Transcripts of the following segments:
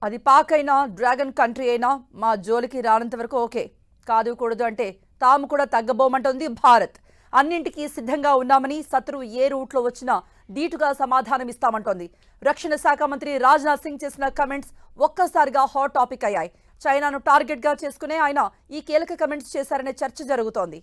అది పాక్ అయినా dragon country అయినా మా జోలికి రానంత వరకు ఓకే. కాదు కూడదు అంటే తాము కూడా తగ్గబోమంటోంది భారత్. అన్నింటికీ సిద్ధంగా ఉన్నామని, శత్రువు ఏ రూట్లో వచ్చినా ధీటుగా సమాధానమిస్తామంటోంది. రక్షణ శాఖ మంత్రి రాజ్నాథ్ సింగ్ చేసిన కమెంట్స్ ఒక్కసారిగా హాట్ టాపిక్ అయ్యాయి. చైనాను టార్గెట్గా చేసుకునే ఆయన ఈ కీలక కమెంట్స్ చేశారనే చర్చ జరుగుతోంది.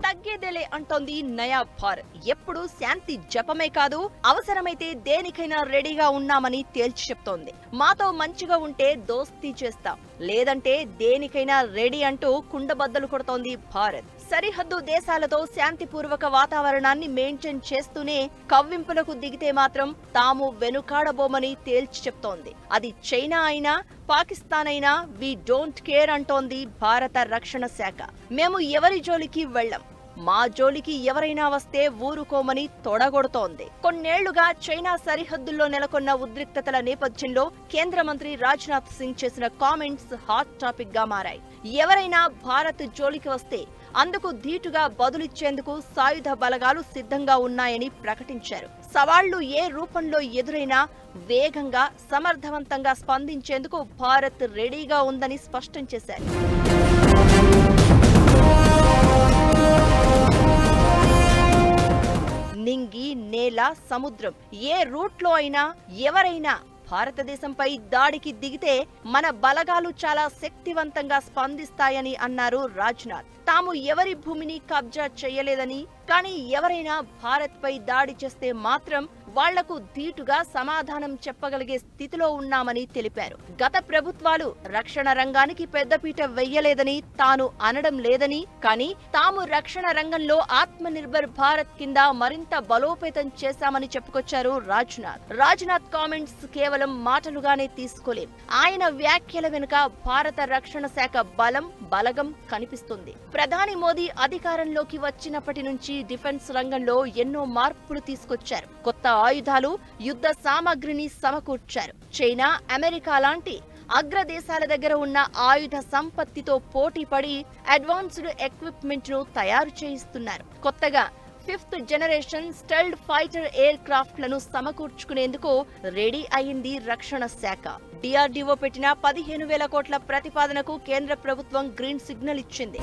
తగ్గేదేలే అంటోంది నయా భారత్. ఎప్పుడు శాంతి జపమే కాదు, అవసరమైతే దేనికైనా రెడీగా ఉన్నామని తేల్చి చెప్తోంది. మాతో మంచిగా ఉంటే దోస్తీ చేస్తాం, లేదంటే దేనికైనా రెడీ అంటూ కుండబద్దలు కొడుతోంది భారత్. సరిహద్దు దేశాలతో శాంతిపూర్వక వాతావరణాన్ని మెయింటైన్ చేస్తూనే కవ్వింపులకు దిగితే మాత్రం తాము వెనుకాడబోమని తేల్చి చెప్తోంది. అది చైనా అయినా పాకిస్తాన్ అయినా వి డోంట్ కేర్ అంటోంది భారత రక్షణ శాఖ. మేము ఎవరి జోలికి వెళ్లం, మా జోలికి ఎవరైనా వస్తే ఊరుకోమని తొడగొడుతోంది. కొన్నేళ్లుగా చైనా సరిహద్దుల్లో నెలకొన్న ఉద్రిక్తతల నేపథ్యంలో కేంద్ర మంత్రి రాజ్నాథ్ సింగ్ చేసిన కామెంట్స్ హాట్ టాపిక్ గా మారాయి. ఎవరైనా భారత్ జోలికి వస్తే అందుకు ధీటుగా బదులిచ్చేందుకు సాయుధ బలగాలు సిద్ధంగా ఉన్నాయని ప్రకటించారు. సవాళ్లు ఏ రూపంలో ఎదురైనా వేగంగా సమర్థవంతంగా స్పందించేందుకు భారత్ రెడీగా ఉందని స్పష్టం చేశారు. నింగి, నేల, సముద్రం ఏ రూట్లో అయినా ఎవరైనా భారతదేశంపై దాడికి దిగితే మన బలగాలు చాలా శక్తివంతంగా స్పందిస్తాయని అన్నారు రాజ్నాథ్. తాము ఎవరి భూమిని కబ్జా చేయలేదని, కానీ ఎవరైనా భారత్ పై దాడి చేస్తే మాత్రం వాళ్లకు ధీటుగా సమాధానం చెప్పగలిగే స్థితిలో ఉన్నామని తెలిపారు. గత ప్రభుత్వాలు రక్షణ రంగానికి పెద్దపీట వెయ్యలేదని తాను అనడం లేదని, కానీ తాము రక్షణ రంగంలో ఆత్మ నిర్భర్ భారత్ కింద మరింత బలోపేతం చేశామని చెప్పుకొచ్చారు రాజ్నాథ్. రాజ్నాథ్ కామెంట్స్ కేవలం మాటలుగానే తీసుకోలేం. ఆయన వ్యాఖ్యల వెనుక భారత రక్షణ శాఖ బలగం కనిపిస్తుంది. ప్రధాని మోదీ అధికారంలోకి వచ్చినప్పటి నుంచి డిఫెన్స్ రంగంలో ఎన్నో మార్పులు తీసుకొచ్చారు. కొత్త ఆయుధాలు, యుద్ధ సామగ్రిని సమకూర్చారు. చైనా, అమెరికా లాంటి అగ్రదేశాల దగ్గర ఉన్న ఆయుధ సంపత్తితో పోటీ పడి అడ్వాన్స్డ్ ఎక్విప్మెంట్ ను తయారు చేయిస్తున్నారు. కొత్తగా 5th generation stealth fighter air craft లను సమకూర్చుకునేందుకు రెడీ అయింది రక్షణ శాఖ. డిఆర్డీఓ పెట్టిన 15,000 కోట్ల ప్రతిపాదనకు కేంద్ర ప్రభుత్వం గ్రీన్ సిగ్నల్ ఇచ్చింది.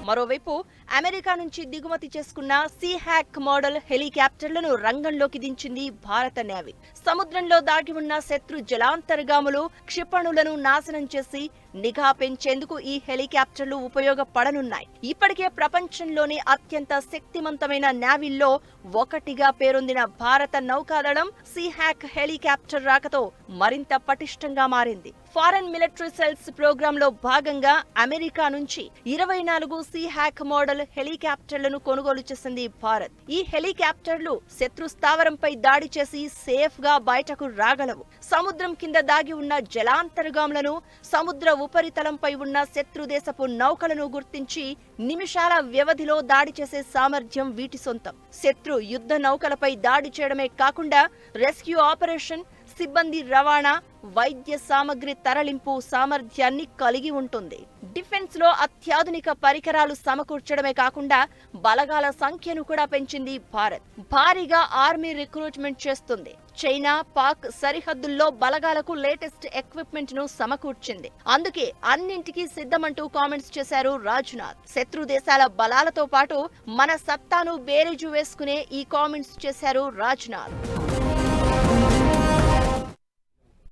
మరోవైపు అమెరికా నుంచి దిగుమతి చేసుకున్న సీహాక్ మోడల్ హెలికాప్టర్లను రంగంలోకి దించింది భారత నేవీ. సముద్రంలో దాగి ఉన్న శత్రు జలాంతర్గాములు, క్షిపణులను నాశనం చేసి నిఘా పెంచేందుకు ఈ హెలికాప్టర్లు ఉపయోగపడనున్నాయి. ఇప్పటికే ప్రపంచంలోనే అత్యంత శక్తివంతమైన నేవీల్లో ఒకటిగా పేరొందిన భారత నౌకాదళం సీహాక్ హెలికాప్టర్ రాకతో మరింత పటిష్టంగా మారింది. ఫారెన్ మిలిటరీ సెల్స్ ప్రోగ్రామ్ లో భాగంగా అమెరికా నుంచి 24 సీహాక్ మోడల్ హెలికాప్టర్లను కొనుగోలు చేసింది భారత్. ఈ హెలికాప్టర్లు శత్రు స్థావరంపై దాడి చేసి సేఫ్ గా బయటకు రాగలవు. సముద్రం కింద దాగి ఉన్న జలాంతర్గాములను, సముద్ర ఉపరితలంపై ఉన్న శత్రు దేశపు నౌకలను గుర్తించి నిమిషాల వ్యవధిలో దాడి చేసే సామర్థ్యం వీటి సొంతం. శత్రు యుద్ధ నౌకలపై దాడి చేయడమే కాకుండా రెస్క్యూ ఆపరేషన్, సిబ్బంది రవాణా, వైద్య సామగ్రి తరలింపు సామర్థ్యాన్ని కలిగి ఉంటుంది. డిఫెన్స్ లో అత్యాధునిక పరికరాలు సమకూర్చడమే కాకుండా బలగాల సంఖ్యను కూడా పెంచింది భారత్. భారీగా ఆర్మీ రిక్రూట్మెంట్ చేస్తుంది. చైనా, పాక్ సరిహద్దుల్లో బలగాలకు లేటెస్ట్ ఎక్విప్మెంట్ ను సమకూర్చింది. అందుకే అన్నింటికీ సిద్ధమంటూ కామెంట్స్ చేశారు రాజ్నాథ్. శత్రు దేశాల బలాలతో పాటు మన సత్తాను బేరీజు వేసుకునే ఈ కామెంట్స్ చేశారు రాజ్నాథ్.